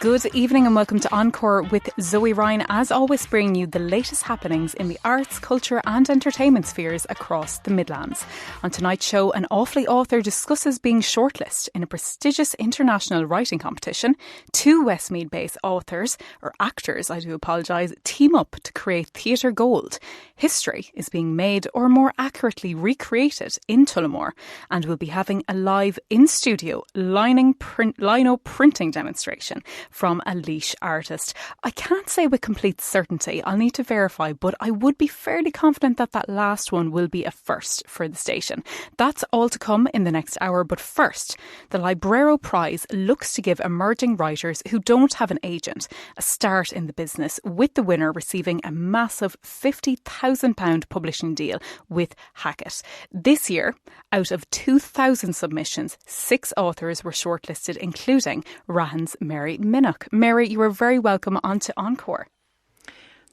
Good evening and welcome to Encore with Zoe Ryan, as always bringing you the latest happenings in the arts, culture and entertainment spheres across the Midlands. On tonight's show, an Awfully author discusses being shortlisted in a prestigious international writing competition. Two Westmeath-based authors, or actors, I do apologise, team up to create Theatre Gold. History is being made, or more accurately recreated, in Tullamore, and we'll be having a live in-studio lino printing demonstration from a Laois artist. I can't say with complete certainty, I'll need to verify, but I would be fairly confident that that last one will be a first for the station. That's all to come in the next hour, but first, the Librero Prize looks to give emerging writers who don't have an agent a start in the business, with the winner receiving a massive £50,000 publishing deal with Hackett. This year, out of 2,000 submissions, 6 authors were shortlisted, including Rahan's Mary Minnock. Mary, you are very welcome onto Encore.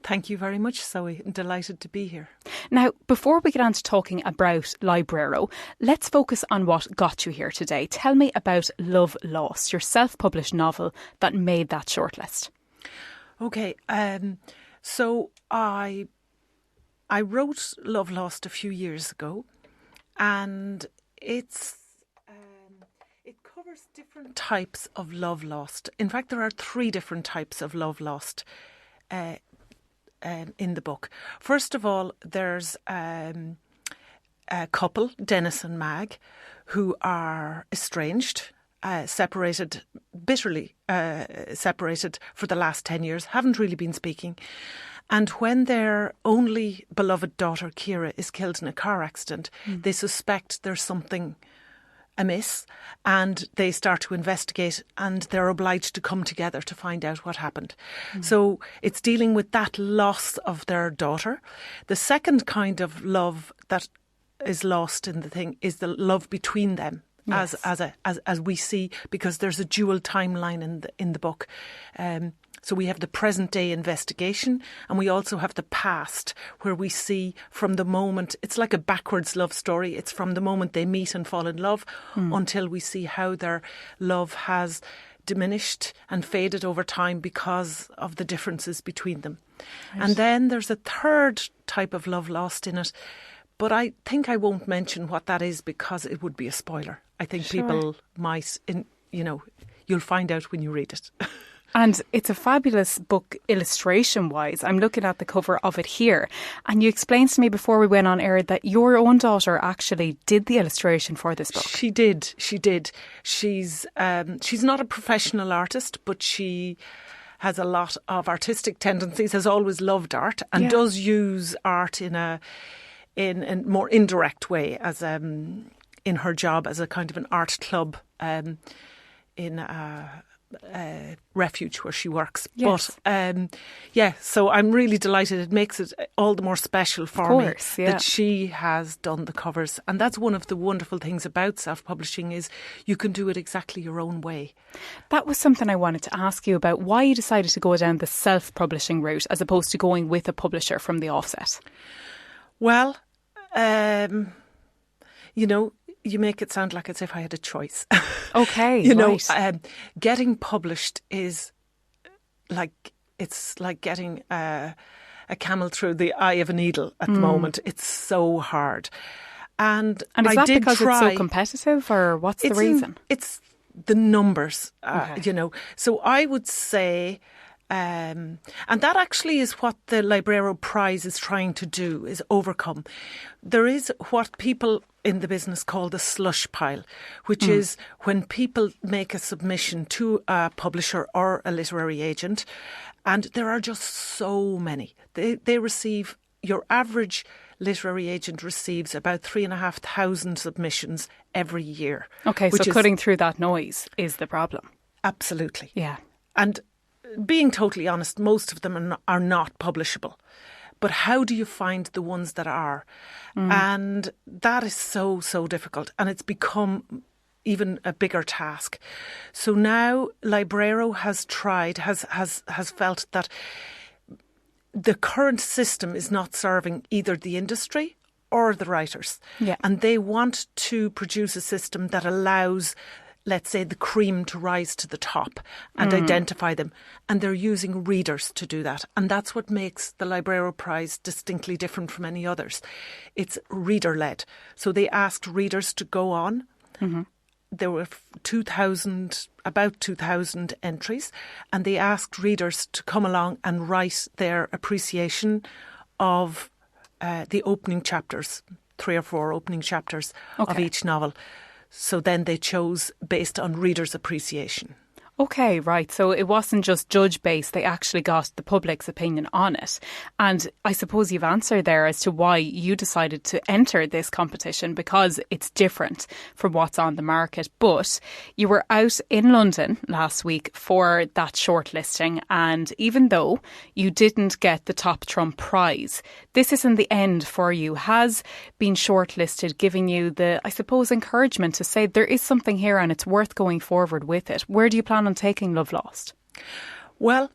Thank you very much, Zoe. I'm delighted to be here. Now, before we get on to talking about Librero, let's focus on what got you here today. Tell me about Love Lost, your self-published novel that made that shortlist. Okay, so I wrote Love Lost a few years ago, and it covers different types of love lost. In fact, there are 3 different types of love lost in the book. First of all, there's a couple, Dennis and Mag, who are estranged, separated, bitterly separated for the last 10 years, haven't really been speaking. And when their only beloved daughter, Ciara, is killed in a car accident, they suspect there's something amiss, and they start to investigate, and they're obliged to come together to find out what happened. So it's dealing with that loss of their daughter. The second kind of love that is lost in the thing is the love between them. Yes. As we see, because there's a dual timeline in the book. So we have the present day investigation, and we also have the past, where we see from the moment, it's like a backwards love story. It's from the moment they meet and fall in love until we see how their love has diminished and faded over time because of the differences between them. Right. And then there's a third type of love lost in it. But I think I won't mention what that is because it would be a spoiler. I think people might, you'll find out when you read it. And it's a fabulous book illustration-wise. I'm looking at the cover of it here. And you explained to me before we went on air that your own daughter actually did the illustration for this book. She did. She's not a professional artist, but she has a lot of artistic tendencies, has always loved art, and does use art in a more indirect way, as in her job as a kind of an art club in a refuge where she works. Yes. But so I'm really delighted. It makes it all the more special for me that she has done the covers. And that's one of the wonderful things about self-publishing, is you can do it exactly your own way. That was something I wanted to ask you about, why you decided to go down the self-publishing route as opposed to going with a publisher from the offset. Well, you make it sound like as if I had a choice. Okay, getting published is it's like getting a camel through the eye of a needle at the moment. It's so hard. And is I that did because try, it's so competitive, or what's the reason? It's the numbers, So I would say... and that actually is what the Librero Prize is trying to do, is overcome. There is what people in the business call the slush pile, which is when people make a submission to a publisher or a literary agent, and there are just so many. They receive, your average literary agent receives about 3,500 submissions every year. Okay, so cutting through that noise is the problem. Absolutely. Yeah. And being totally honest, most of them are not publishable. But how do you find the ones that are? And that is so, so difficult. And it's become even a bigger task. So now Librero has felt that the current system is not serving either the industry or the writers. Yeah. And they want to produce a system that allows let's say, the cream to rise to the top and identify them. And they're using readers to do that. And that's what makes the Librero Prize distinctly different from any others. It's reader-led. So they asked readers to go on. There were about 2,000 entries, and they asked readers to come along and write their appreciation of the opening chapters, 3 or 4 opening chapters of each novel. So then they chose based on readers' appreciation. Okay, right. So it wasn't just judge-based. They actually got the public's opinion on it. And I suppose you've answered there as to why you decided to enter this competition, because it's different from what's on the market. But you were out in London last week for that shortlisting. And even though you didn't get the Top Trump prize, this isn't the end for you. Has being shortlisted given you the, I suppose, encouragement to say there is something here and it's worth going forward with it? Where do you plan on taking Love Lost? Well,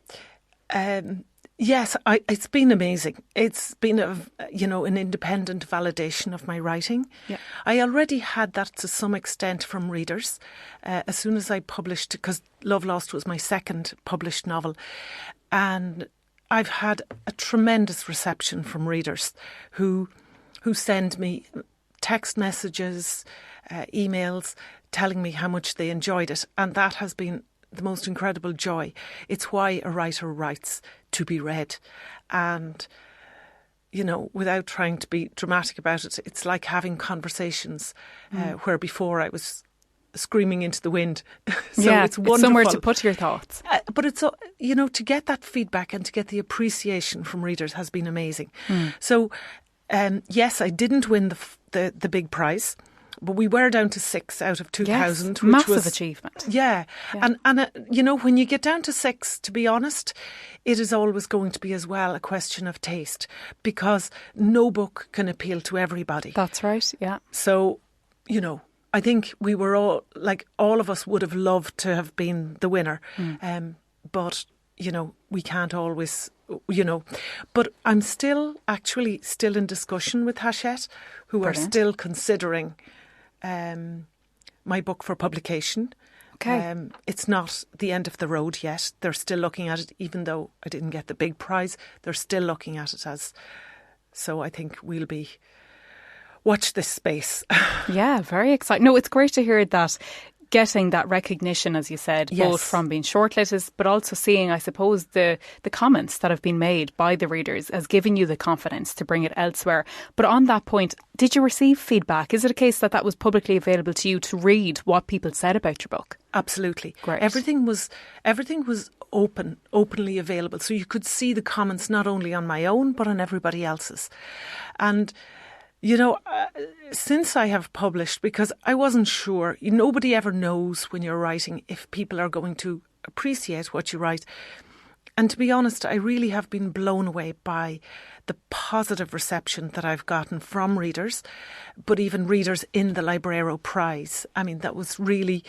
yes, it's been amazing. It's been an independent validation of my writing. Yeah. I already had that to some extent from readers. As soon as I published, because Love Lost was my second published novel, and I've had a tremendous reception from readers who send me text messages, emails, telling me how much they enjoyed it, and that has been the most incredible joy. It's why a writer writes, to be read. And, without trying to be dramatic about it, it's like having conversations where before I was screaming into the wind. So it's wonderful. It's somewhere to put your thoughts. But it's, to get that feedback and to get the appreciation from readers has been amazing. So, yes, I didn't win the big prize. But we were down to 6 out of 2,000. Yes, which massive achievement. Yeah. And when you get down to 6, to be honest, it is always going to be as well a question of taste, because no book can appeal to everybody. That's right, yeah. So, I think we were all of us would have loved to have been the winner. But, we can't always, But I'm still in discussion with Hachette, who are still considering my book for publication. Okay. It's not the end of the road yet. They're still looking at it, even though I didn't get the big prize. They're still looking at it as. So I think we'll be. Watch this space. Yeah, very exciting. No, it's great to hear that. Getting that recognition, as you said, both from being shortlisted, but also seeing, I suppose, the comments that have been made by the readers as giving you the confidence to bring it elsewhere. But on that point, did you receive feedback? Is it a case that was publicly available to you to read what people said about your book? Absolutely. Great. Everything was openly available. So you could see the comments not only on my own, but on everybody else's. And since I have published, because I wasn't sure, nobody ever knows when you're writing if people are going to appreciate what you write. And to be honest, I really have been blown away by the positive reception that I've gotten from readers, but even readers in the Librero Prize. I mean, that was really,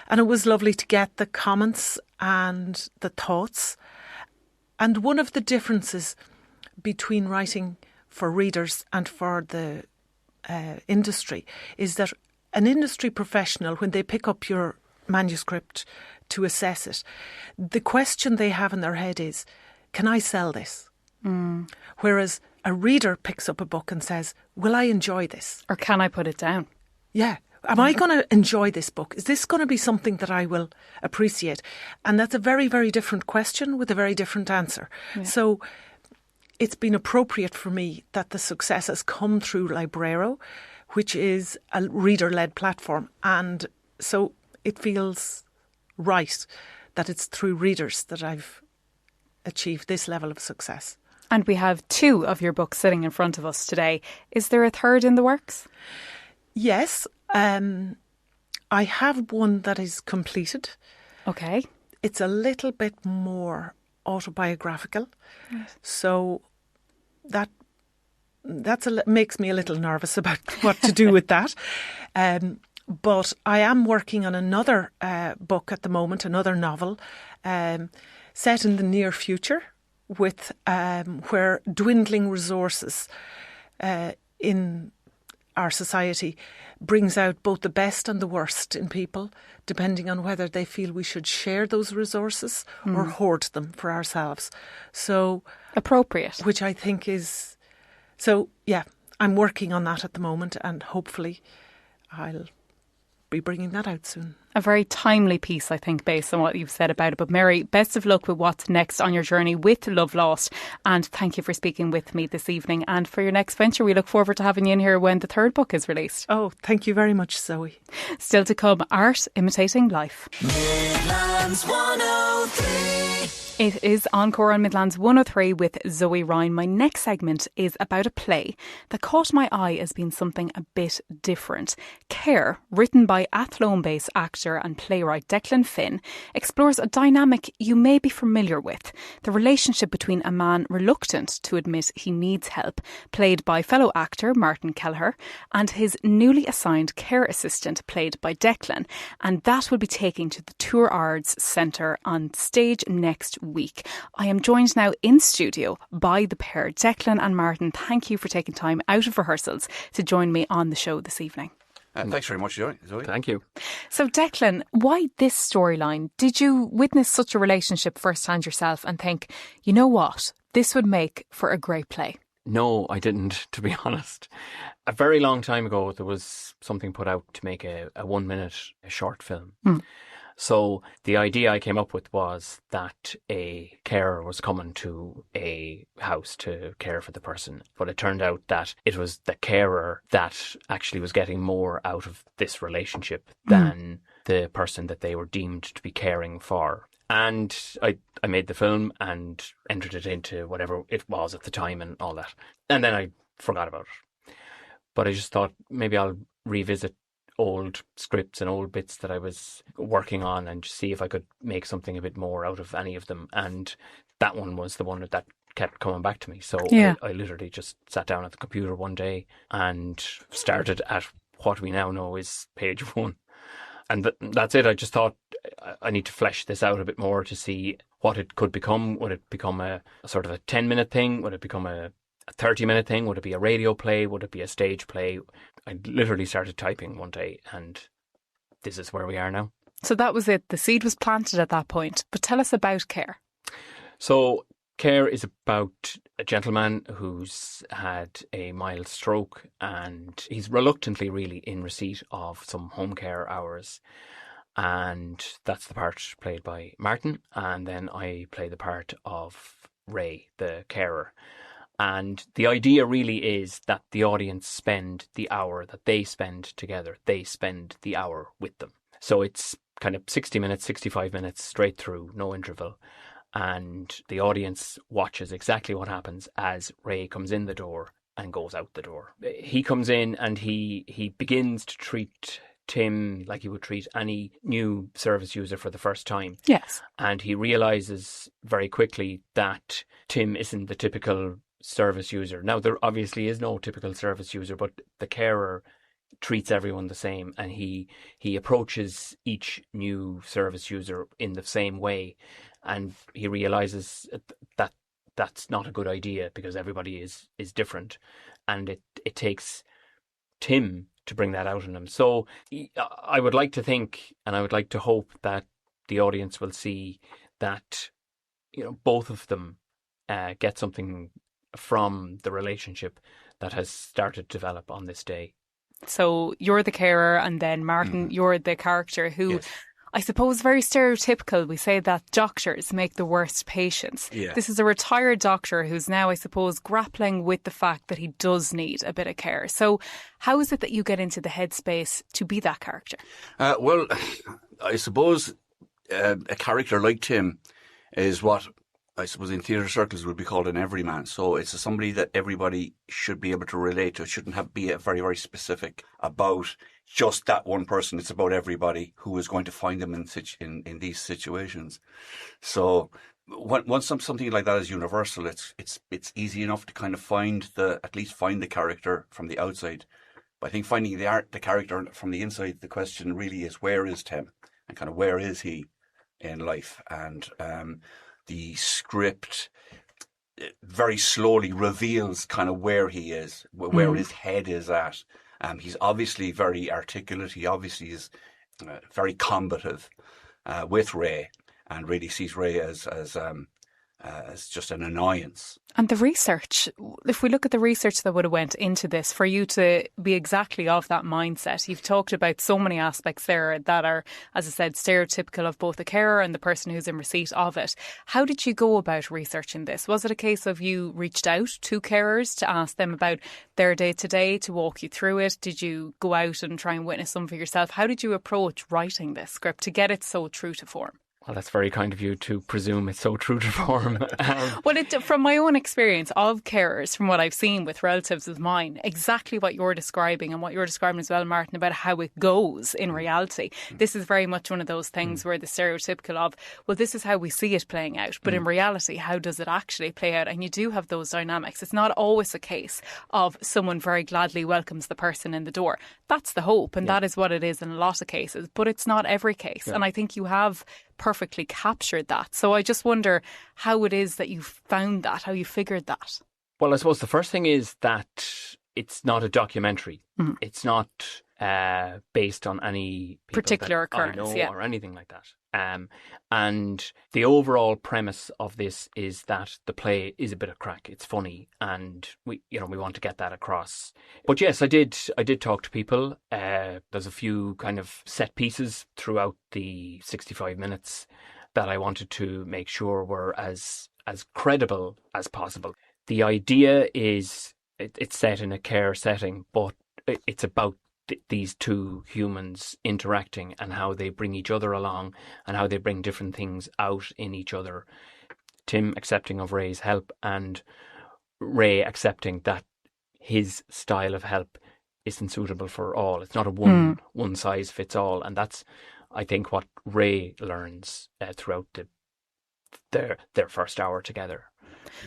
and it was lovely to get the comments and the thoughts. And one of the differences between writing for readers and for the industry is that an industry professional, when they pick up your manuscript to assess it, the question they have in their head is, can I sell this? Whereas a reader picks up a book and says, will I enjoy this? Or can I put it down? Yeah. Am I going to enjoy this book? Is this going to be something that I will appreciate? And that's a very, very different question with a very different answer. Yeah. So it's been appropriate for me that the success has come through Librero, which is a reader-led platform. And so it feels right that it's through readers that I've achieved this level of success. And we have 2 of your books sitting in front of us today. Is there a third in the works? Yes. I have one that is completed. Okay. It's a little bit more autobiographical. Right. So that makes me a little nervous about what to do with that. But I am working on another book at the moment, another novel, set in the near future, with where dwindling resources our society brings out both the best and the worst in people, depending on whether they feel we should share those resources or hoard them for ourselves. So appropriate. Which I think is... So, yeah, I'm working on that at the moment, and hopefully I'll be bringing that out soon. A very timely piece, I think, based on what you've said about it. But Mary, best of luck with what's next on your journey with Love Lost. And thank you for speaking with me this evening. And for your next venture, we look forward to having you in here when the third book is released. Oh, thank you very much, Zoe. Still to come, Art Imitating Life. Midlands 103. It is Encore on Midlands 103 with Zoe Ryan. My next segment is about a play that caught my eye as being something a bit different. Care, written by Athlone-based actor and playwright Declan Finn, explores a dynamic you may be familiar with. The relationship between a man reluctant to admit he needs help, played by fellow actor Martin Kelleher, and his newly assigned care assistant, played by Declan. And that will be taking to the Tour Arts Centre on stage next week. I am joined now in studio by the pair, Declan and Martin. Thank you for taking time out of rehearsals to join me on the show this evening. Thanks very much, Zoe. Thank you. So Declan, why this storyline? Did you witness such a relationship firsthand yourself and think, you know what, this would make for a great play? No, I didn't, to be honest. A very long time ago, there was something put out to make a 1 minute short film. So the idea I came up with was that a carer was coming to a house to care for the person. But it turned out that it was the carer that actually was getting more out of this relationship than the person that they were deemed to be caring for. And I made the film and entered it into whatever it was at the time and all that. And then I forgot about it. But I just thought maybe I'll revisit old scripts and old bits that I was working on and just see if I could make something a bit more out of any of them. And that one was the one that kept coming back to me. So I literally just sat down at the computer one day and started at what we now know is page 1. And that's it. I just thought I need to flesh this out a bit more to see what it could become. Would it become a sort of a 10-minute thing? Would it become a 30-minute thing? Would it be a radio play? Would it be a stage play? I literally started typing one day and this is where we are now. So that was it. The seed was planted at that point. But tell us about Care. So Care is about a gentleman who's had a mild stroke and he's reluctantly really in receipt of some home care hours. And that's the part played by Martin. And then I play the part of Ray, the carer. And the idea really is that the audience spend the hour that they spend together. They spend the hour with them. So it's kind of 60 minutes, 65 minutes straight through, no interval. And the audience watches exactly what happens as Ray comes in the door and goes out the door. He comes in and he begins to treat Tim like he would treat any new service user for the first time. Yes. And he realises very quickly that Tim isn't the typical service user. Now, there obviously is no typical service user, but the carer treats everyone the same and he approaches each new service user in the same way. And he realises that that's not a good idea because everybody is different. And it takes Tim to bring that out in him. So I would like to think and I would like to hope that the audience will see that, you know, both of them get something from the relationship that has started to develop on this day. So you're the carer and then Martin, you're the character who... Yes. I suppose very stereotypical. We say that doctors make the worst patients. Yeah. This is a retired doctor who's now, I suppose, grappling with the fact that he does need a bit of care. So how is it that you get into the headspace to be that character? Well, I suppose a character like Tim is what I suppose in theatre circles would be called an everyman. So it's somebody that everybody should be able to relate to. It shouldn't be very, very specific about just that one person. It's about everybody who is going to find them in these situations. So once something like that is universal, it's easy enough to kind of at least find the character from the outside. But I think finding the character from the inside, the question really is, where is Tim? And kind of where is he in life? And the script very slowly reveals kind of where he is, where his head is at. He's obviously very articulate. He obviously is very combative with Ray, and really sees Ray as just an annoyance. And the research, if we look at the research that would have went into this, for you to be exactly of that mindset, you've talked about so many aspects there that are, as I said, stereotypical of both the carer and the person who's in receipt of it. How did you go about researching this? Was it a case of you reached out to carers to ask them about their day-to-day, to walk you through it? Did you go out and try and witness some for yourself? How did you approach writing this script to get it so true to form? Well, that's very kind of you to presume it's so true to form. Well, from my own experience of carers, from what I've seen with relatives of mine, exactly what you're describing and what you're describing as well, Martin, about how it goes in reality. This is very much one of those things where the stereotypical of, well, this is how we see it playing out. But in reality, how does it actually play out? And you do have those dynamics. It's not always a case of someone very gladly welcomes the person in the door. That's the hope. And that is what it is in a lot of cases. But it's not every case. Yeah. And I think you have perfectly captured that. So I just wonder how it is that you found that, how you figured that. Well, I suppose the first thing is that it's not a documentary. It's not based on any particular occurrence, or anything like that. And the overall premise of this is that the play is a bit of crack. It's funny, and we want to get that across. But yes, I did talk to people. There's a few kind of set pieces throughout the 65 minutes that I wanted to make sure were as credible as possible. The idea is it's set in a care setting, but it's about these two humans interacting and how they bring each other along and how they bring different things out in each other. Tim accepting of Ray's help and Ray accepting that his style of help isn't suitable for all. It's not a one size fits all, and that's, I think, what Ray learns throughout their first hour together.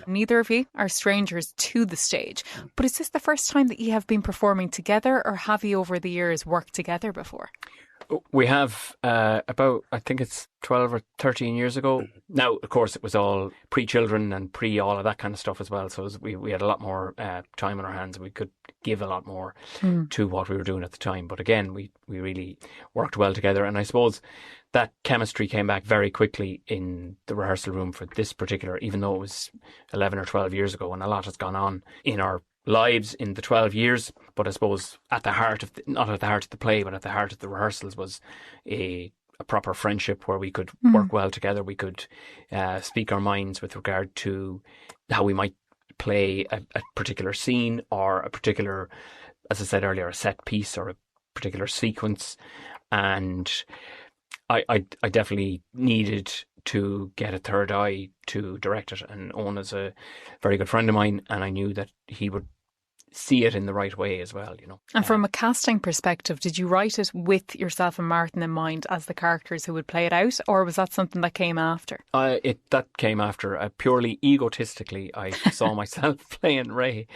Neither of you are strangers to the stage, but is this the first time that you have been performing together, or have you over the years worked together before? We have about, I think it's 12 or 13 years ago. Now, of course, it was all pre-children and pre-all of that kind of stuff as well. So we had a lot more time on our hands. We could give a lot more to what we were doing at the time. But again, we really worked well together. And I suppose that chemistry came back very quickly in the rehearsal room for this particular, even though it was 11 or 12 years ago, and a lot has gone on in our lives in the 12 years. But I suppose at the heart of not at the heart of the play, but at the heart of the rehearsals was a proper friendship where we could work well together. We could speak our minds with regard to how we might play a particular scene or a particular, as I said earlier, a set piece or a particular sequence. And I definitely needed to get a third eye to direct it, and Owen is a very good friend of mine, and I knew that he would see it in the right way as well, And from a casting perspective, did you write it with yourself and Martin in mind as the characters who would play it out, or was that something that came after? That came after. Purely egotistically, I saw myself playing Ray.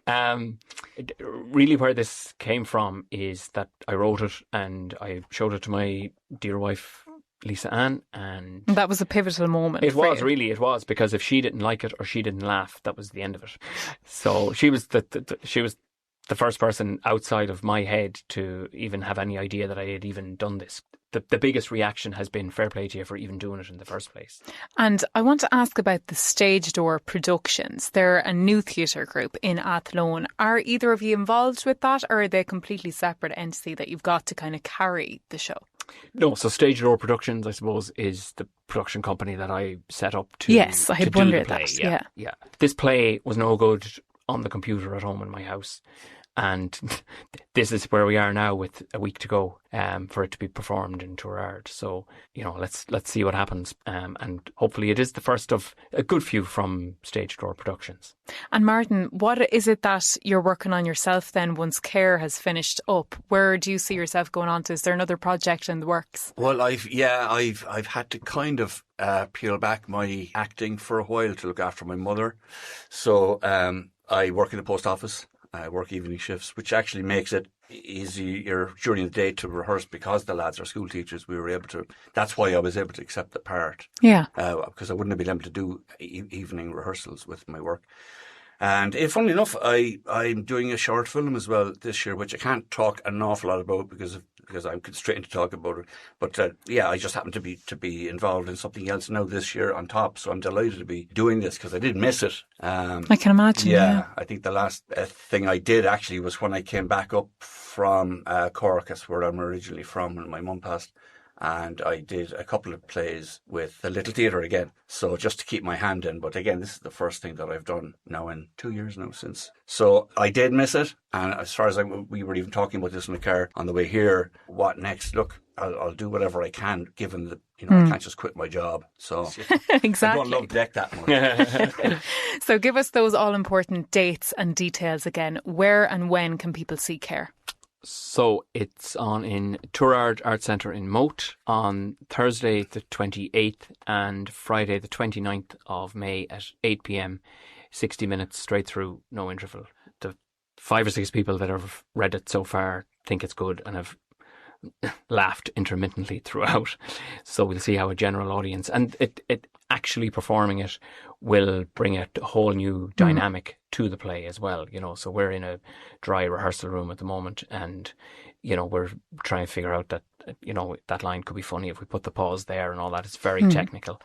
Really where this came from is that I wrote it and I showed it to my dear wife, Lisa Ann, and that was a pivotal moment. It was, because if she didn't like it or she didn't laugh, that was the end of it. So she was the first person outside of my head to even have any idea that I had even done this. The biggest reaction has been fair play to you for even doing it in the first place. And I want to ask about the Stage Door Productions. They're a new theatre group in Athlone. Are either of you involved with that, or are they a completely separate entity that you've got to kind of carry the show? No, so Stage Door Productions, I suppose, is the production company that I set up to Yes, I had wondered play. that. Yeah. This play was no good on the computer at home in my house. And this is where we are now with a week to go for it to be performed in Tourard. So, let's see what happens. And hopefully it is the first of a good few from Stage Door Productions. And Martin, what is it that you're working on yourself then once Care has finished up? Where do you see yourself going on to? Is there another project in the works? Well, I've had to kind of peel back my acting for a while to look after my mother. So I work in the post office. I work evening shifts, which actually makes it easier during the day to rehearse because the lads are school teachers. That's why I was able to accept the part. Yeah. Because I wouldn't have been able to do evening rehearsals with my work. And funnily enough, I'm doing a short film as well this year, which I can't talk an awful lot about because I'm constrained to talk about it. But I just happen to be involved in something else now this year on top. So I'm delighted to be doing this because I did miss it. I can imagine. Yeah, I think the last thing I did actually was when I came back up from Cork, that's where I'm originally from, when my mum passed. And I did a couple of plays with the Little Theatre again. So just to keep my hand in. But again, this is the first thing that I've done now in 2 years now since. So I did miss it. And as far as we were even talking about this in the car on the way here, what next? Look, I'll do whatever I can, given that, I can't just quit my job. So exactly. I don't love deck that much. So give us those all-important dates and details again. Where and when can people see Care? So it's on in Tourard Arts Centre in Moat on Thursday the 28th and Friday the 29th of May at 8 p.m, 60 minutes straight through, no interval. The 5 or 6 people that have read it so far think it's good and have laughed intermittently throughout. So we'll see how a general audience, and it actually performing it will bring a whole new dynamic to the play as well, so we're in a dry rehearsal room at the moment, and we're trying to figure out that that line could be funny if we put the pause there and all that. It's very technical,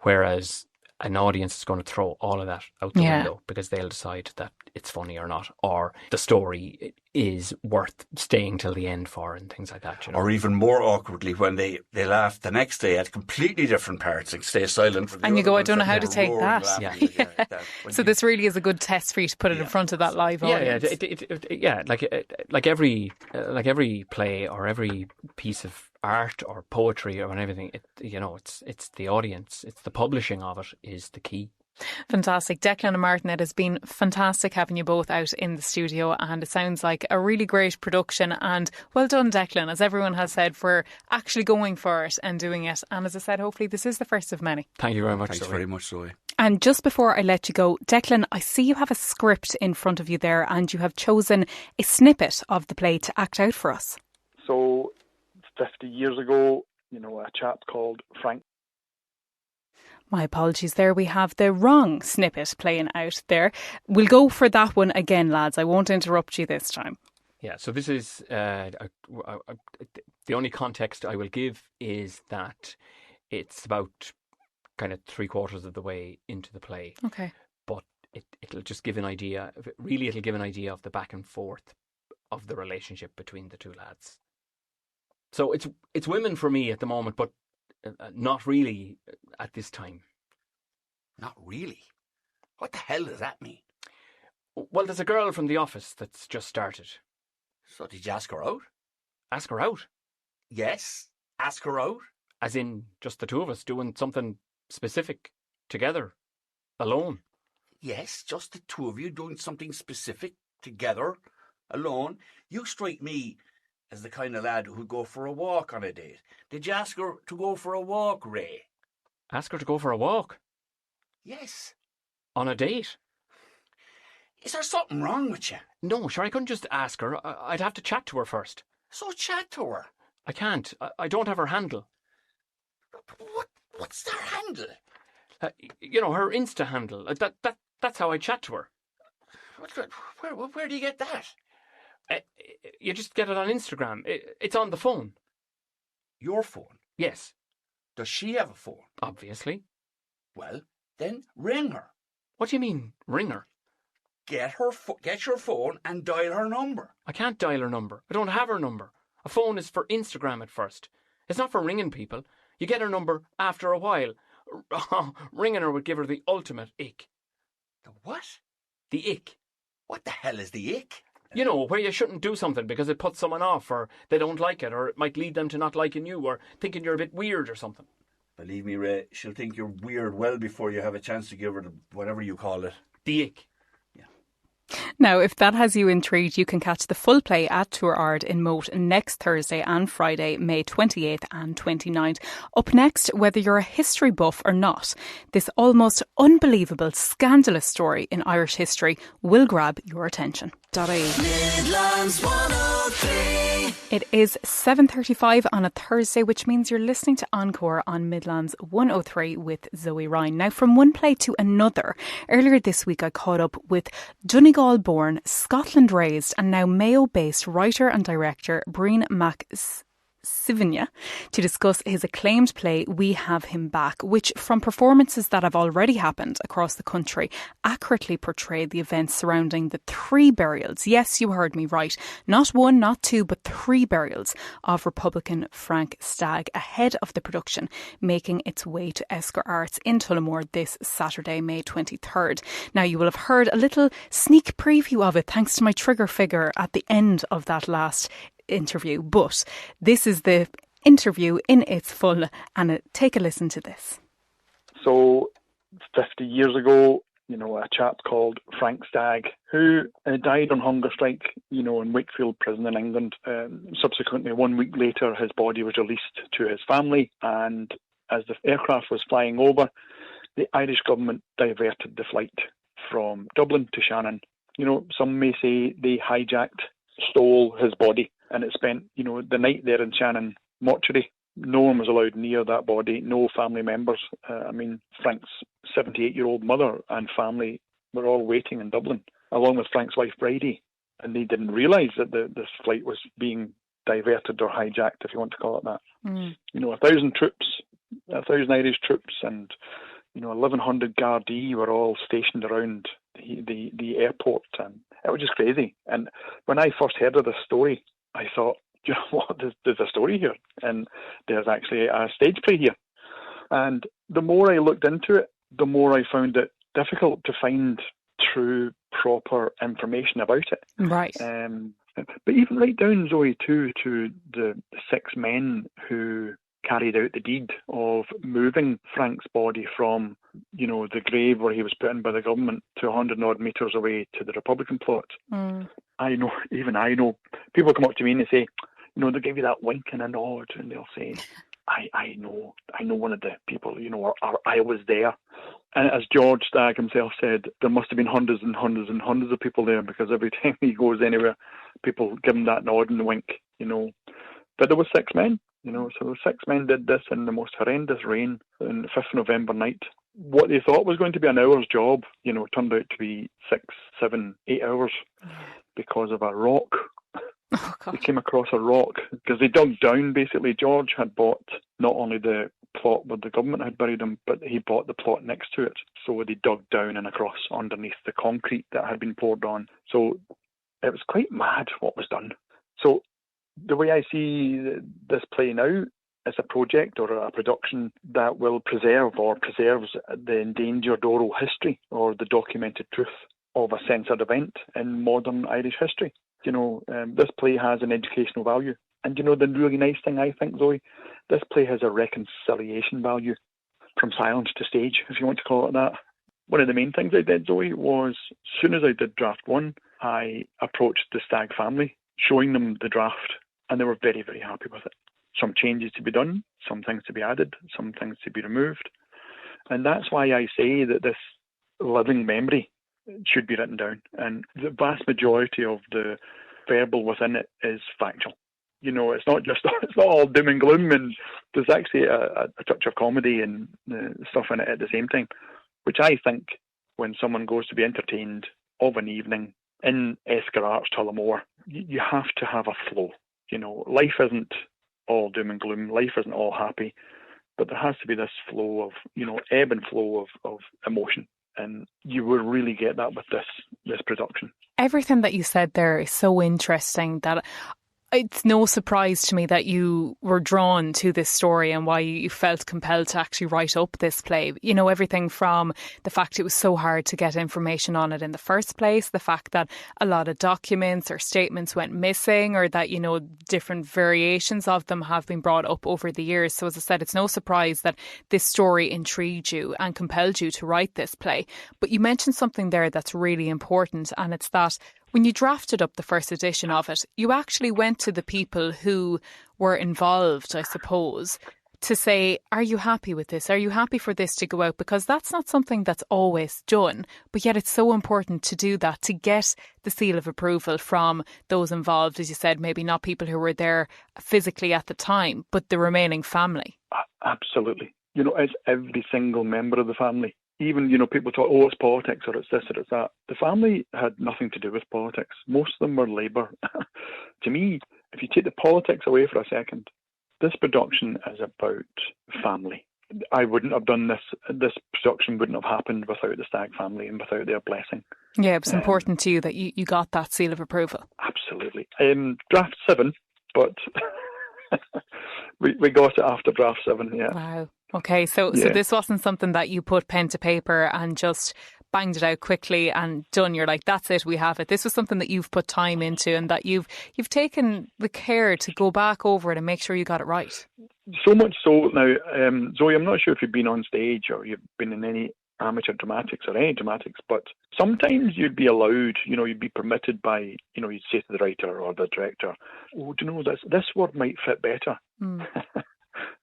whereas an audience is going to throw all of that out the window because they'll decide that it's funny or not, or the story is worth staying till the end for, and things like that. Or even more awkwardly, when they laugh the next day at completely different parts and stay silent. For the and you go, I don't know how to roar take that. So this really is a good test for you to put it in front of that live audience. Like every play or every piece of art or poetry or everything, it's the audience, it's the publishing of it is the key. Fantastic. Declan and Martin, it has been fantastic having you both out in the studio, and it sounds like a really great production, and well done, Declan, as everyone has said, for actually going for it and doing it. And as I said, hopefully this is the first of many. Thank you very much. Thanks very much, Zoe. And just before I let you go, Declan, I see you have a script in front of you there, and you have chosen a snippet of the play to act out for us. So 50 years ago, a chap called Frank. My apologies there. We have the wrong snippet playing out there. We'll go for that one again, lads. I won't interrupt you this time. Yeah, so this is the only context I will give is that it's about kind of 3/4 of the way into the play. Okay. But it'll just give an idea. Really, it'll give an idea of the back and forth of the relationship between the two lads. So it's women for me at the moment, but not really at this time. Not really? What the hell does that mean? Well, there's a girl from the office that's just started. So did you ask her out? Ask her out? Yes, ask her out. As in just the two of us doing something specific together, alone? Yes, just the two of you doing something specific together, alone. You strike me as the kind of lad who'd go for a walk on a date. Did you ask her to go for a walk, Ray? Ask her to go for a walk? Yes. On a date? Is there something wrong with you? No, sure, I couldn't just ask her. I'd have to chat to her first. So chat to her. I can't. I don't have her handle. What's their handle? Her Insta handle. That's how I chat to her. Where do you get that? You just get it on Instagram. It's on the phone. Your phone? Yes. Does she have a phone? Obviously. Well, then ring her. What do you mean, ring her? Get your phone and dial her number. I can't dial her number. I don't have her number. A phone is for Instagram at first. It's not for ringing people. You get her number after a while. Ringing her would give her the ultimate ick. The what? The ick. What the hell is the ick? Where you shouldn't do something because it puts someone off, or they don't like it, or it might lead them to not liking you, or thinking you're a bit weird or something. Believe me, Ray, she'll think you're weird well before you have a chance to give her whatever you call it. The ick. Now, if that has you intrigued, you can catch the full play at Tourard in Moat next Thursday and Friday, May 28th and 29th. Up next, whether you're a history buff or not, this almost unbelievable, scandalous story in Irish history will grab your attention. Midlands 103. It is 7:35 on a Thursday, which means you're listening to Encore on Midlands 103 with Zoe Ryan. Now, from one play to another, earlier this week I caught up with Donegal-born, Scotland-raised and now Mayo-based writer and director Breen Sivigna to discuss his acclaimed play We Have Him Back, which, from performances that have already happened across the country, accurately portrayed the events surrounding the 3 burials. Yes, you heard me right. Not 1, not 2, but 3 burials of Republican Frank Stagg ahead of the production, making its way to Esker Arts in Tullamore this Saturday, May 23rd. Now, you will have heard a little sneak preview of it thanks to my trigger figure at the end of that last interview, but this is the interview in its full, and take a listen to this. So 50 years ago, a chap called Frank Stagg, who died on hunger strike, in Wakefield prison in England. Subsequently, 1 week later, his body was released to his family, and as the aircraft was flying over, the Irish government diverted the flight from Dublin to Shannon. Some may say they stole his body, and it spent, the night there in Shannon mortuary. No one was allowed near that body, no family members. Frank's 78-year-old mother and family were all waiting in Dublin, along with Frank's wife Bridie, and they didn't realise that this flight was being diverted or hijacked, if you want to call it that. 1,000 troops, 1,000 Irish troops, and 1,100 Gardaí were all stationed around the airport, and it was just crazy. And when I first heard of this story, I thought, what? There's a story here, and there's actually a stage play here. And the more I looked into it, the more I found it difficult to find true, proper information about it. Right. But even right down, Zoe, to the 6 men who carried out the deed of moving Frank's body from, the grave where he was put in by the government to 100 odd metres away to the Republican plot. I know, people come up to me and they say, they'll give you that wink and a nod, and they'll say, I know one of the people, or I was there. And as George Stagg himself said, there must have been hundreds and hundreds and hundreds of people there, because every time he goes anywhere, people give him that nod and wink, But there were 6 men. So the 6 men did this in the most horrendous rain on the 5th November night. What they thought was going to be an hour's job, turned out to be 6, 7, 8 hours because of a rock. Oh, God. They came across a rock because they dug down. Basically, George had bought not only the plot where the government had buried him, but he bought the plot next to it. So they dug down and across underneath the concrete that had been poured on. So it was quite mad what was done. So the way I see this play now is a project or a production that will preserve or preserves the endangered oral history or the documented truth of a censored event in modern Irish history. This play has an educational value. And the really nice thing, I think, Zoe, this play has a reconciliation value from silence to stage, if you want to call it that. One of the main things I did, Zoe, was as soon as I did draft 1, I approached the Stagg family, showing them the draft, and they were very, very happy with it. Some changes to be done, some things to be added, some things to be removed. And that's why I say that this living memory should be written down. And the vast majority of the verbal within it is factual. It's not all doom and gloom, and there's actually a touch of comedy and stuff in it at the same time, which I think when someone goes to be entertained of an evening in Esker Arts, Tullamore, you have to have a flow. Life isn't all doom and gloom. Life isn't all happy, but there has to be this flow of, ebb and flow of emotion. And you will really get that with this production. Everything that you said there is so interesting that it's no surprise to me that you were drawn to this story and why you felt compelled to actually write up this play. Everything from the fact it was so hard to get information on it in the first place, the fact that a lot of documents or statements went missing, or that, different variations of them have been brought up over the years. So as I said, it's no surprise that this story intrigued you and compelled you to write this play. But you mentioned something there that's really important, and it's that when you drafted up the first edition of it, you actually went to the people who were involved, I suppose, to say, are you happy with this? Are you happy for this to go out? Because that's not something that's always done. But yet it's so important to do that, to get the seal of approval from those involved. As you said, maybe not people who were there physically at the time, but the remaining family. Absolutely. It's every single member of the family. Even, people talk, it's politics or it's this or it's that. The family had nothing to do with politics. Most of them were Labour. To me, if you take the politics away for a second, this production is about family. I wouldn't have done this. This production wouldn't have happened without the Stagg family and without their blessing. Yeah, it was important to you that you got that seal of approval. Absolutely. Draft 7, but we got it after draft 7, yeah. Wow. Okay, so this wasn't something that you put pen to paper and just banged it out quickly and done. You're like, that's it, we have it. This was something that you've put time into and that you've taken the care to go back over it and make sure you got it right. So much so now, Zoe, I'm not sure if you've been on stage or you've been in any amateur dramatics or any dramatics, but sometimes you'd be allowed, you'd be permitted by, you'd say to the writer or the director, oh, do you know, this word might fit better.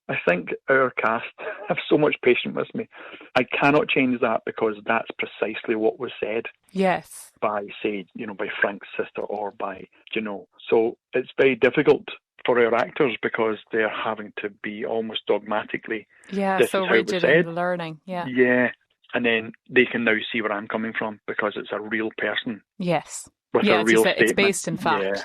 I think our cast have so much patience with me. I cannot change that because that's precisely what was said. Yes. By, say, by Frank's sister or by, So it's very difficult for our actors because they're having to be almost dogmatically. Yeah, this so is how it was rigid said. in the learning. Yeah. Yeah. And then they can now see where I'm coming from because it's a real person. Yes. With a real statement. It's based in fact. Yeah.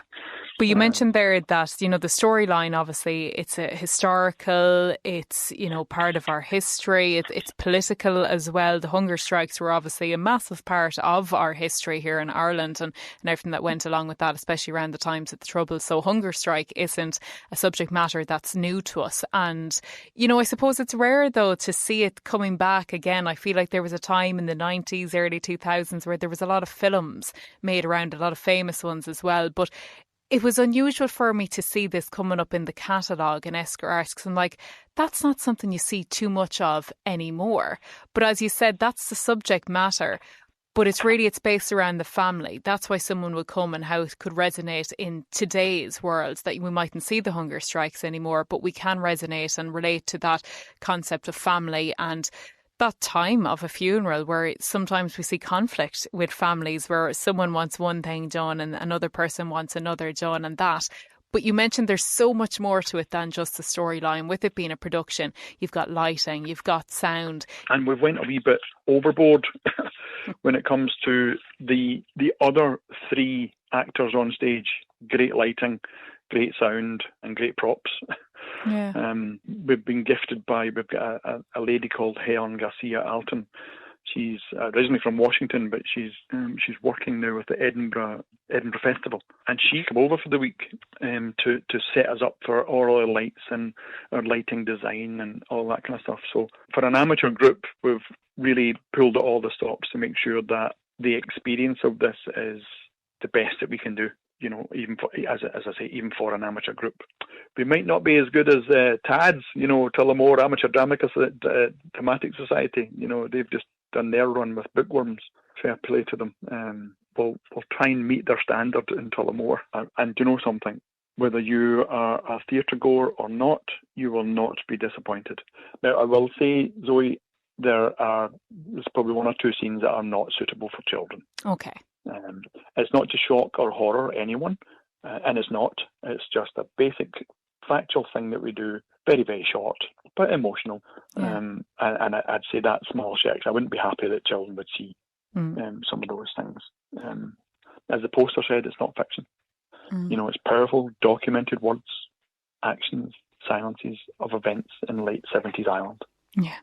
But you mentioned there that, the storyline, obviously, it's a historical, it's, part of our history, it's political as well. The hunger strikes were obviously a massive part of our history here in Ireland and everything that went along with that, especially around the times of the Troubles. So hunger strike isn't a subject matter that's new to us. And, I suppose it's rare, though, to see it coming back again. I feel like there was a time in the 90s, early 2000s, where there was a lot of films made around, a lot of famous ones as well. But it was unusual for me to see this coming up in the catalogue in Esker Arts because I'm like, that's not something you see too much of anymore. But as you said, that's the subject matter. But it's based around the family. That's why someone would come and how it could resonate in today's world, that we mightn't see the hunger strikes anymore, but we can resonate and relate to that concept of family and that time of a funeral where sometimes we see conflict with families where someone wants one thing done and another person wants another done and that. But you mentioned there's so much more to it than just the storyline. With it being a production, you've got lighting, you've got sound. And we've went a wee bit overboard when it comes to the other 3 actors on stage. Great lighting, great sound and great props. Yeah. We've got a lady called Helen Garcia Alton. She's originally from Washington, but she's working now with the Edinburgh Festival, and she came over for the week to set us up for all our lights and our lighting design and all that kind of stuff. So for an amateur group, we've really pulled at all the stops to make sure that the experience of this is the best that we can do. Even for, as I say, even for an amateur group. We might not be as good as TADS, Tullamore Amateur Dramatic Society. They've just done their run with bookworms. Fair play to them. We'll try and meet their standard in Tullamore. And do you know something? Whether you are a theatre goer or not, you will not be disappointed. Now, I will say, Zoe, there's probably 1 or 2 scenes that are not suitable for children. Okay. It's not to shock or horror anyone, and it's not. It's just a basic factual thing that we do, very, very short, but emotional. Yeah. And I'd say that small checks. I wouldn't be happy that children would see some of those things. As the poster said, it's not fiction. It's powerful, documented words, actions, silences of events in late 70s Ireland. Yeah.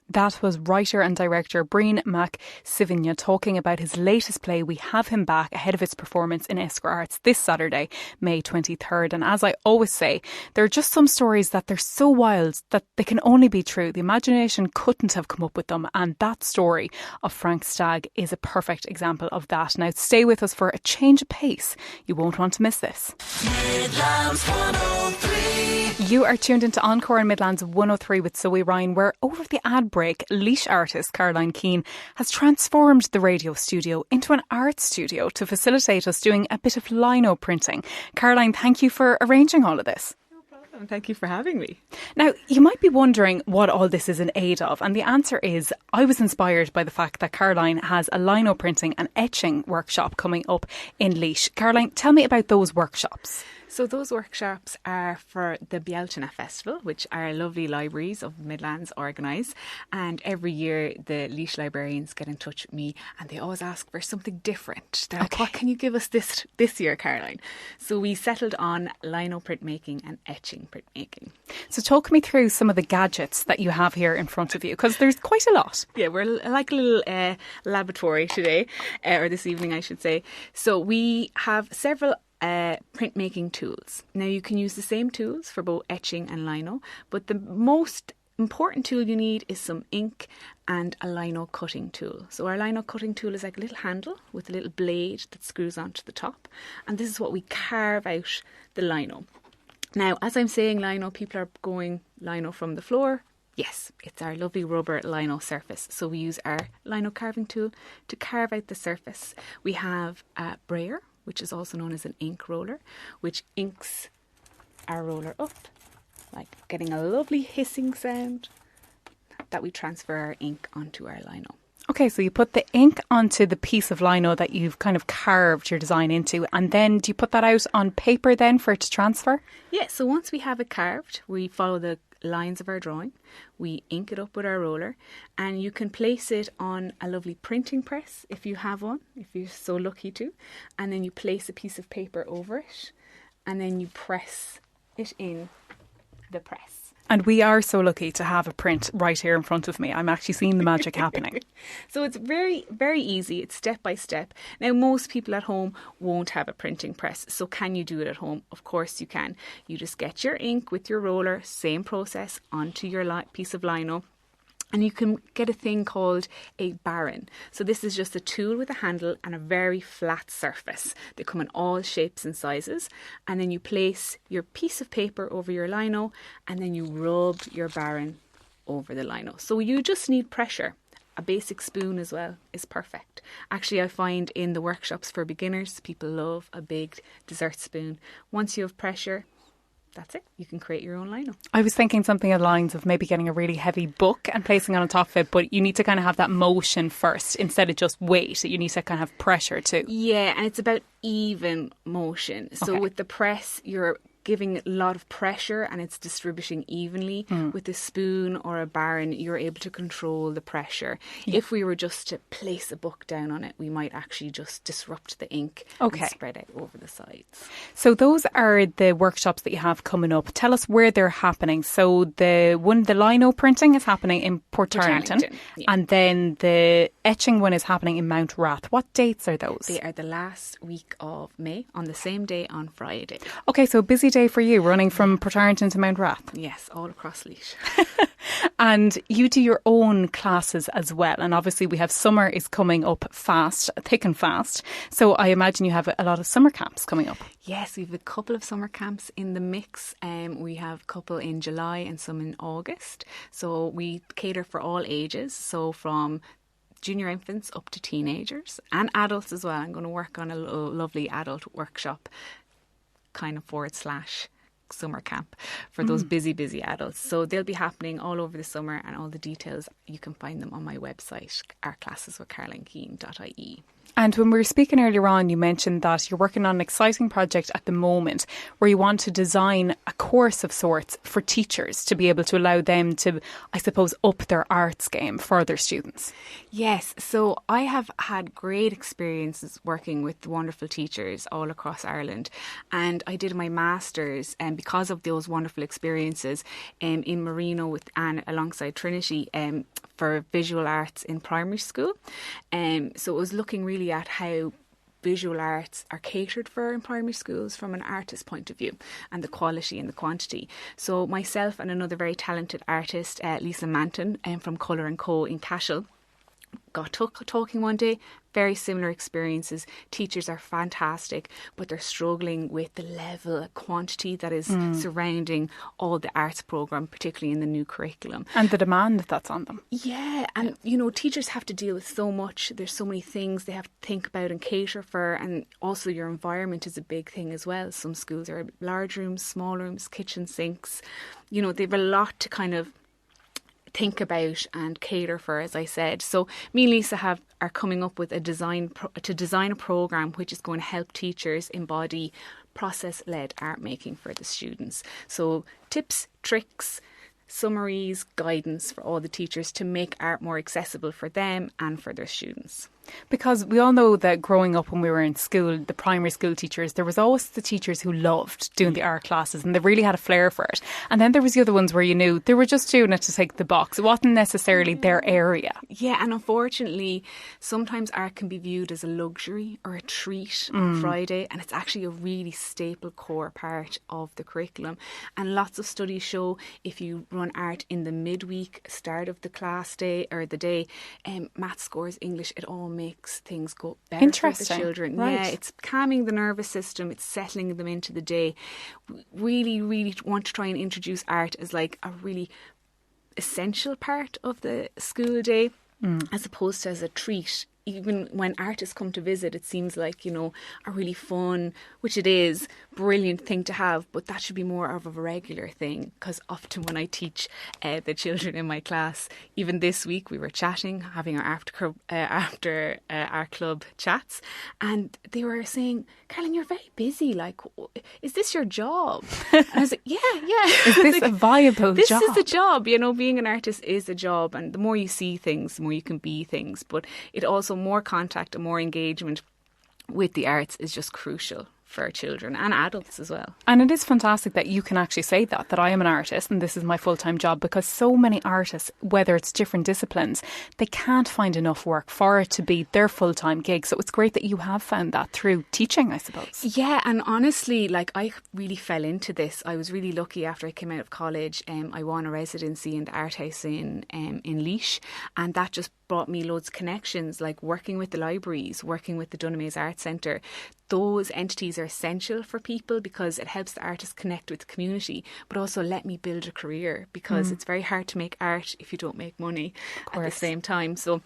That was writer and director Brian McSivigna talking about his latest play. We have him back ahead of its performance in Esker Arts this Saturday, May 23rd. And as I always say, there are just some stories that they're so wild that they can only be true. The imagination couldn't have come up with them. And that story of Frank Stagg is a perfect example of that. Now stay with us for a change of pace. You won't want to miss this. Midlands 103. You are tuned into Encore in Midlands 103 with Zoe Ryan, where over the ad break, leash artist Caroline Keane has transformed the radio studio into an art studio to facilitate us doing a bit of lino printing. Caroline, thank you for arranging all of this. And thank you for having me. Now, you might be wondering what all this is in aid of, and the answer is I was inspired by the fact that Caroline has a lino printing and etching workshop coming up in Laois. Caroline, tell me about those workshops. So those workshops are for the Bealtaine Festival, which our lovely libraries of the Midlands organise. And every year the Laois librarians get in touch with me and they always ask for something different. They're like, what can you give us this year, Caroline? So we settled on lino printmaking and etching printmaking. So talk me through some of the gadgets that you have here in front of you, because there's quite a lot. Yeah, we're like a little laboratory today, or this evening I should say. So we have several printmaking tools. Now you can use the same tools for both etching and lino, but the most important tool you need is some ink and a lino cutting tool. So our lino cutting tool is like a little handle with a little blade that screws onto the top, and this is what we carve out the lino. Now, as I'm saying lino, people are going lino from the floor. Yes, it's our lovely rubber lino surface. So we use our lino carving tool to carve out the surface. We have a brayer, which is also known as an ink roller, which inks our roller up, like getting a lovely hissing sound that we transfer our ink onto our lino. Okay, so you put the ink onto the piece of lino that you've kind of carved your design into, and then do you put that out on paper then for it to transfer? Yeah, so once we have it carved, we follow the lines of our drawing, we ink it up with our roller, and you can place it on a lovely printing press if you have one, if you're so lucky to, and then you place a piece of paper over it and then you press it in the press. And we are so lucky to have a print right here in front of me. I'm actually seeing the magic happening. So it's very, very easy. It's step by step. Now, most people at home won't have a printing press. So can you do it at home? Of course you can. You just get your ink with your roller, same process, onto your piece of lino. And you can get a thing called a barron. So this is just a tool with a handle and a very flat surface. They come in all shapes and sizes. And then you place your piece of paper over your lino and then you rub your barron over the lino. So you just need pressure. A basic spoon as well is perfect. Actually, I find in the workshops for beginners, people love a big dessert spoon. Once you have pressure, that's it. You can create your own lino. I was thinking something along the lines of maybe getting a really heavy book and placing it on top of it, but you need to kind of have that motion first instead of just weight. You need to kind of have pressure too. Yeah, and it's about even motion. So with the press, you're giving a lot of pressure and it's distributing evenly. With a spoon or a barron, you're able to control the pressure. If we were just to place a book down on it, we might actually just disrupt the ink and spread out over the sides. So those are the workshops that you have coming up. Tell us where they're happening. So the lino printing is happening in Portarlington, and then the etching one is happening in Mount Rath. What dates are those? They are the last week of May, on the same day on Friday. Okay, so busy day for you, running from Portarlington to Mount Rath. Yes, all across Laois. And you do your own classes as well. And obviously we have summer is coming up fast, thick and fast. So I imagine you have a lot of summer camps coming up. Yes, we have a couple of summer camps in the mix. We have a couple in July and some in August. So we cater for all ages. So from junior infants up to teenagers and adults as well. I'm going to work on a lovely adult workshop, kind of / summer camp for those busy adults. So they'll be happening all over the summer, and all the details, you can find them on my website, ourclasseswithcarolinekeen.ie. And when we were speaking earlier on, you mentioned that you're working on an exciting project at the moment where you want to design a course of sorts for teachers to be able to allow them to, I suppose, up their arts game for their students. Yes, so I have had great experiences working with wonderful teachers all across Ireland, and I did my master's because of those wonderful experiences in Marino with Anne alongside Trinity for visual arts in primary school. So it was looking really at how visual arts are catered for in primary schools from an artist point of view, and the quality and the quantity. So myself and another very talented artist, Lisa Manton from Colour & Co in Cashel, got talking one day. Very similar experiences. Teachers are fantastic, but they're struggling with the level of quantity that is surrounding all the arts programme, particularly in the new curriculum. And the demand that's on them. Yeah, and you know, teachers have to deal with so much. There's so many things they have to think about and cater for, and also your environment is a big thing as well. Some schools are large rooms, small rooms, kitchen sinks. You know, they have a lot to kind of think about and cater for, as I said. So me and Lisa are coming up with to design a programme which is going to help teachers embody process-led art making for the students. So tips, tricks, summaries, guidance for all the teachers to make art more accessible for them and for their students. Because we all know that growing up when we were in school, the primary school teachers, there was always the teachers who loved doing the art classes and they really had a flair for it. And then there was the other ones where you knew they were just doing it to take the box. It wasn't necessarily their area. Yeah, and unfortunately, sometimes art can be viewed as a luxury or a treat on Friday, and it's actually a really staple core part of the curriculum. And lots of studies show if you run art in the midweek, start of the class day or the day, math scores, English, it all makes things go better for the children. Right. Yeah, it's calming the nervous system, it's settling them into the day. Really, really want to try and introduce art as like a really essential part of the school day, as opposed to as a treat. Even when artists come to visit, it seems like, you know, a really fun, which it is, brilliant thing to have, but that should be more of a regular thing. Because often when I teach the children in my class, even this week we were chatting, having our after our club chats, and they were saying, Caroline, you're very busy, like, is this your job? And I was like, yeah. Is this a viable this job? This is a job, you know, being an artist is a job, and the more you see things, the more you can be things, but it also more contact and more engagement with the arts is just crucial for children and adults as well. And it is fantastic that you can actually say that I am an artist and this is my full-time job, because so many artists, whether it's different disciplines, they can't find enough work for it to be their full-time gig. So it's great that you have found that through teaching, I suppose. Yeah, and honestly, like, I really fell into this. I was really lucky after I came out of college. I won a residency in the art house in Laois, and that just brought me loads of connections, like working with the libraries, working with the Dunamaze Art Centre. Those entities are essential for people because it helps the artists connect with the community, but also let me build a career, because it's very hard to make art if you don't make money at the same time. So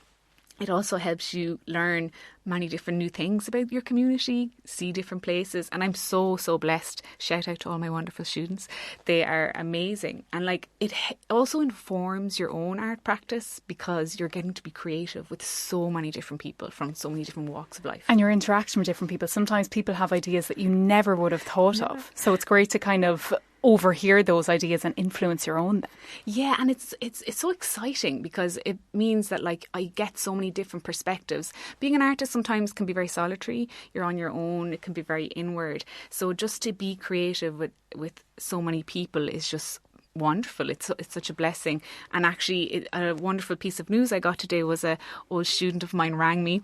it also helps you learn many different new things about your community, see different places. And I'm so blessed. Shout out to all my wonderful students. They are amazing. And like, it also informs your own art practice, because you're getting to be creative with so many different people from so many different walks of life. And your interaction with different people. Sometimes people have ideas that you never would have thought of. So it's great to kind of overhear those ideas and influence your own then. Yeah, and it's so exciting because it means that, like, I get so many different perspectives. Being an artist sometimes can be very solitary. You're on your own. It can be very inward. So just to be creative with so many people is just wonderful. It's such a blessing. And actually, a wonderful piece of news I got today was a old student of mine rang me.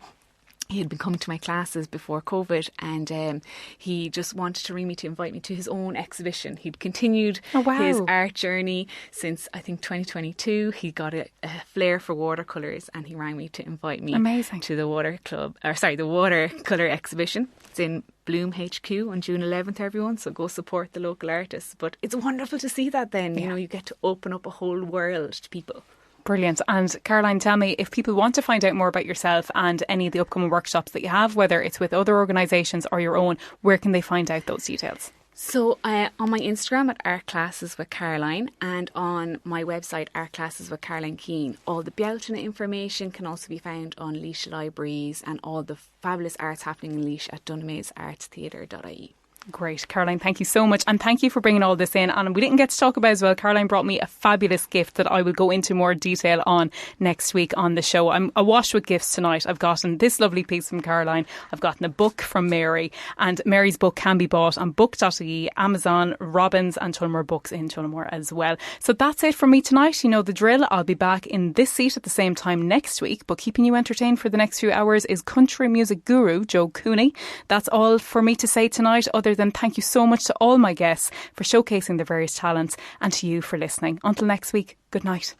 He had been coming to my classes before COVID, and he just wanted to ring me to invite me to his own exhibition. He'd continued his art journey since, I think, 2022. He got a flair for watercolours, and he rang me to invite me to the watercolour exhibition. It's in Bloom HQ on June 11th, everyone, so go support the local artists. But it's wonderful to see that then, you know, you get to open up a whole world to people. Brilliant. And Caroline, tell me, if people want to find out more about yourself and any of the upcoming workshops that you have, whether it's with other organisations or your own, where can they find out those details? So on my Instagram at Art Classes with Caroline, and on my website Art Classes with Caroline Keane. All the Bealtaine information can also be found on Laois Libraries, and all the fabulous arts happening in Laois at dunamazeartstheatre.ie. Great. Caroline, thank you so much. And thank you for bringing all this in. And we didn't get to talk about it as well. Caroline brought me a fabulous gift that I will go into more detail on next week on the show. I'm awash with gifts tonight. I've gotten this lovely piece from Caroline. I've gotten a book from Mary. And Mary's book can be bought on book.ie, Amazon, Robbins and Tullamore Books in Tullamore as well. So that's it for me tonight. You know the drill. I'll be back in this seat at the same time next week. But keeping you entertained for the next few hours is country music guru Joe Cooney. That's all for me to say tonight, other than thank you so much to all my guests for showcasing their various talents, and to you for listening. Until next week, good night.